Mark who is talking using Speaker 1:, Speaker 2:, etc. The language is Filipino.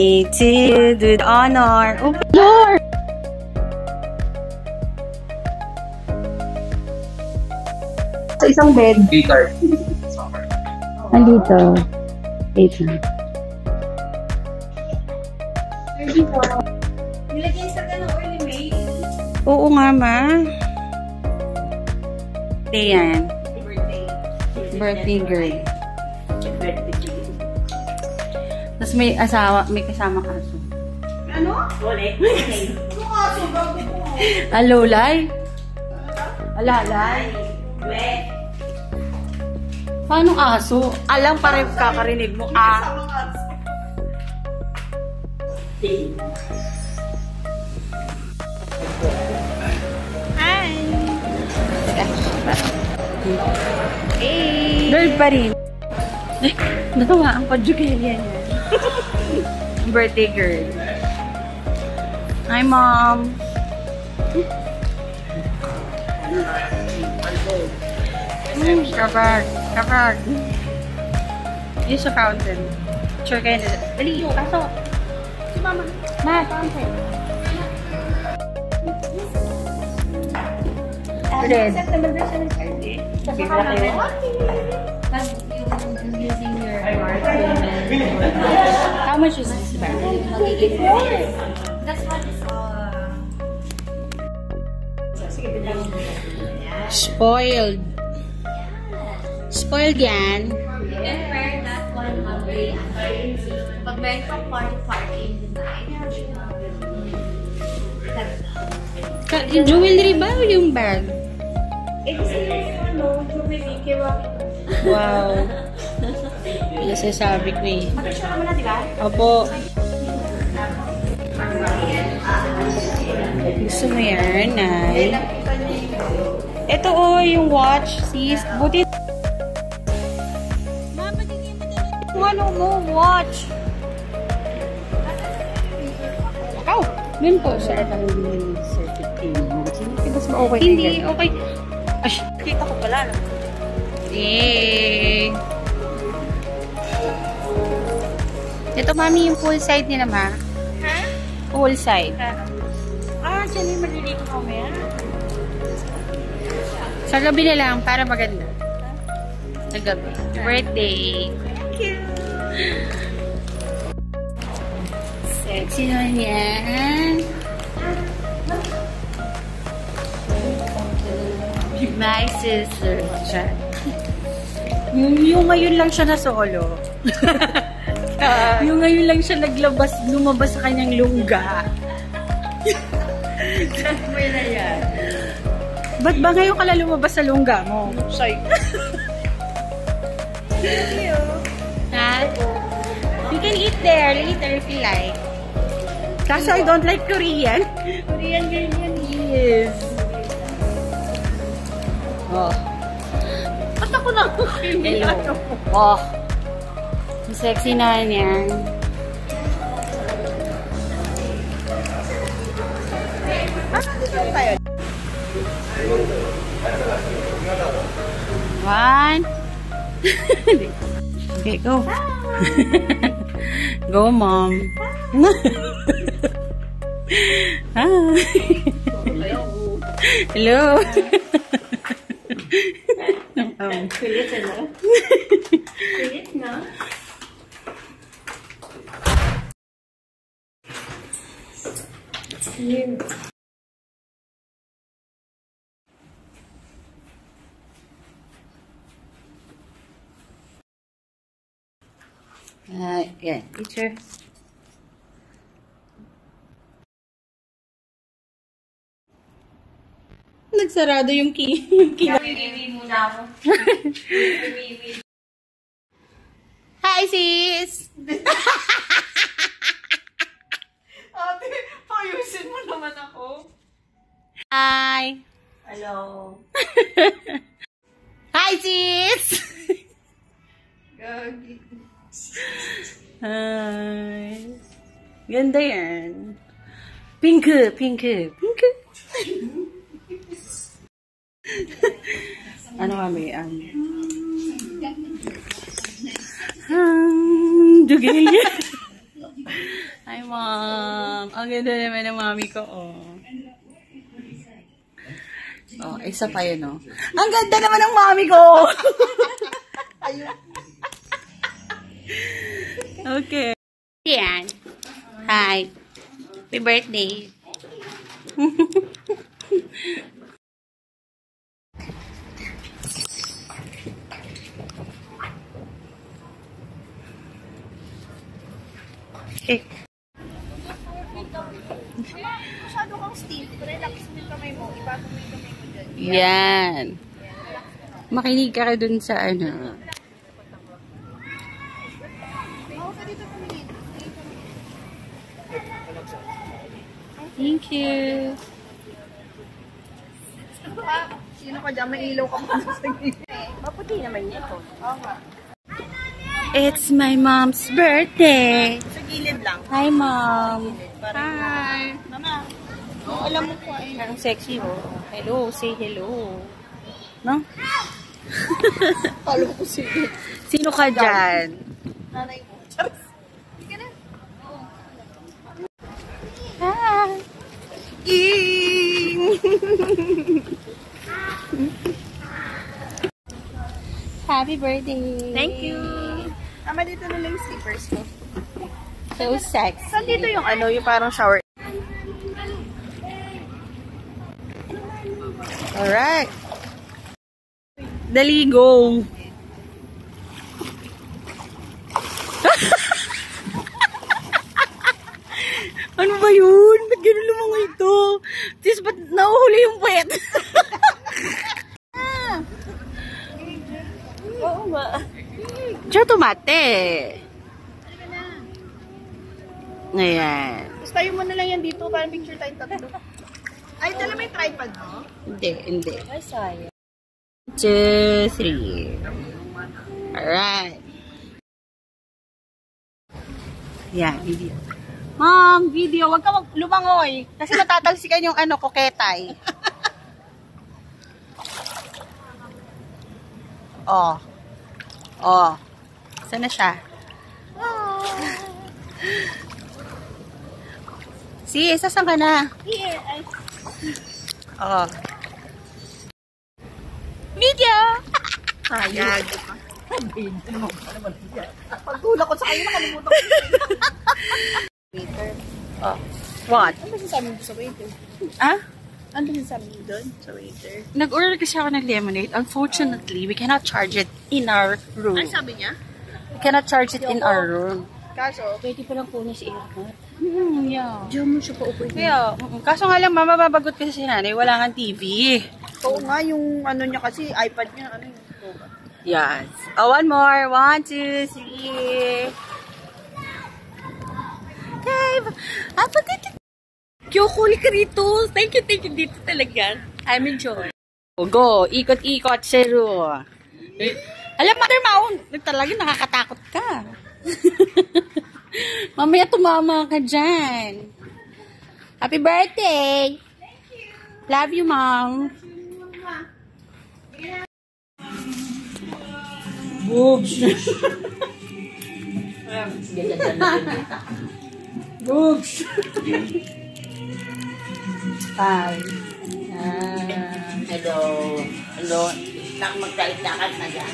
Speaker 1: me to do the honor. Oh, Lord!
Speaker 2: Sa isang bed.
Speaker 3: Guitar.
Speaker 1: Andito. Wait lang.
Speaker 2: Nilagyan sa ganang early May.
Speaker 1: Oo nga, ma. Yan. Birthday girl. Tapos may asawa, may kasama kaso.
Speaker 2: Ano? Wala. Ano kaso? Bago ko.
Speaker 1: Alolay? Alalay? Paano aso? Alam pa rin kakarinig mo.
Speaker 2: Hi!
Speaker 1: Hey! Girl pa rin. Eh, natawa ang padyugilya niya. Birthday girl. Hi, Mom. Kapag. Use a fountain. Sure kayo na. Dali, pasok. Si Mama. Ma, fountain.
Speaker 2: September version is early. Kasi using your
Speaker 1: How much is this bag?
Speaker 2: That's what is
Speaker 1: Spoiled. Spoiled yan.
Speaker 2: you can wear that one all day. Pag meron kang party in the night.
Speaker 1: Jewelry ba o yung bag?
Speaker 2: Eh, kasi yung jewelry, kaya
Speaker 1: Wow. Nasasabi ko eh.
Speaker 2: mag-picture mo na, di ba?
Speaker 1: Opo. Gusto mo yan, Nay? Ito oh, yung watch, sis. Buti. Mama, hindi mo talaga. Ano mo, watch. Ikaw. Yun po, sir. Hindi, okay. Ay, kita ko pala. Yay! Ito, mami, yung full side nila, ma.
Speaker 2: Ha?
Speaker 1: Full side.
Speaker 2: Dyan yung maliligo ko mamaya.
Speaker 1: Sa gabi na lang, para maganda. Sa gabi. Birthday.
Speaker 2: Thank you.
Speaker 1: Sexy na yan. My sister. Yung ngayon lang siya na solo. Yung ngayon lang siya lumabas sa kanyang lungga.
Speaker 2: May na yan.
Speaker 1: Ba't ba ngayon ka lang lumabas sa lungga mo?
Speaker 2: Sorry. Thank you.
Speaker 1: Ha? You can eat there later if you like. Kaso I don't like Korean.
Speaker 2: Korean ganyan.
Speaker 1: Yes. Oh.
Speaker 2: Ba't ako na?
Speaker 1: Hello. Oh. Ang sexy na yan. One. Okay, go. Go, Mom. Hi. Hello.
Speaker 2: Kulit na? Kulit na? Here.
Speaker 1: Yeah, teacher. Nagsarado yung key.
Speaker 2: Wiwi muna ako. Wiwi.
Speaker 1: Hi, sis!
Speaker 2: Ate, payusin mo naman ako.
Speaker 1: Hi!
Speaker 2: Hello.
Speaker 1: Hi, sis!
Speaker 2: Gagi.
Speaker 1: Hi! Ganda yan. Pink. Ano kami? Dugay niya. Hi, Mom. Ang ganda naman ng mami ko, oh. Oh, isa pa yun, oh. Ang ganda naman ng mami ko! Okay. Yan. Hi. Happy birthday. Okay.
Speaker 2: Masyado kang stiff. Relax mo yung kamay mo. Ibago mo yung kamay mo dyan.
Speaker 1: Yan. Makinig ka dun sa ano. Thank you.
Speaker 2: Sino ka dyan? May ilaw ka pa sa gilid.
Speaker 1: Maputi naman niya to. It's my mom's birthday.
Speaker 2: Sa gilid lang.
Speaker 1: Hi, Mom.
Speaker 2: Hi. Mama. Oh, alam mo po ay.
Speaker 1: Ang sexy, oh. Hello, say hello. No?
Speaker 2: Alam ko sino.
Speaker 1: Sino ka dyan?
Speaker 2: Nanay mo. Charis. Hindi ka na.
Speaker 1: Hi. Ging! Happy birthday.
Speaker 2: Thank you. Tama dito na lang yung slippers ko.
Speaker 1: So sexy.
Speaker 2: Saan dito yung ano, yung parang shower?
Speaker 1: Alright. Dali, go. Ano ba yun? Ba't gano'n lumangoy ito? Tis, ba't nahuhuli yung puwet?
Speaker 2: Oo ba?
Speaker 1: Diyo tumate. Ayan.
Speaker 2: Basta tayo mo na lang yan dito para picture tayong tatlo. Ay, dala may tripod, no?
Speaker 1: Hindi.
Speaker 2: Ay, sayang.
Speaker 1: 2, 3. Alright. Yan, video. Mom, video. Huwag ka lumangoy. Kasi natatalsikan yung ano, koketay. Oh. Oh. Saan na siya? Si, saan ka na?
Speaker 2: Here, ay.
Speaker 1: Oh. Video!
Speaker 2: Sayang. Pagtulak ko sa kayo, nakalimutan ko. Waiter.
Speaker 1: Oh. What?
Speaker 2: Ano ba sinasabi mo sa waiter?
Speaker 1: Ah?
Speaker 2: Ano ba sinasabi mo doon sa waiter?
Speaker 1: Nag-order kasi ako ng lemonade. Unfortunately, we cannot charge it in our room.
Speaker 2: Ano sabi niya?
Speaker 1: We cannot charge it in our room.
Speaker 2: Kaso,
Speaker 1: Pwede pa lang kunin si airport. Yeah.
Speaker 2: diyan mo siya paupo.
Speaker 1: Kaya, kaso nga lang, mama, mababagot kasi si nanay, wala nga TV.
Speaker 2: Oo nga, yung ano niya kasi, iPad niya, ano yung
Speaker 1: Yes. Oh, one more. 1, 2, 3. Okay. Pagkita. Kiyokuli ka rito. Thank you dito talaga. I'm enjoying. Go. Ikot-ikot, Sheru. Alam, Mother Mount. Talaga nakakatakot ka. Mamaya tumama ka dyan. Happy birthday. Love you, Mom. Boobs. Boobs. Hi. Hello. Hello. Magkait-lakad na dyan.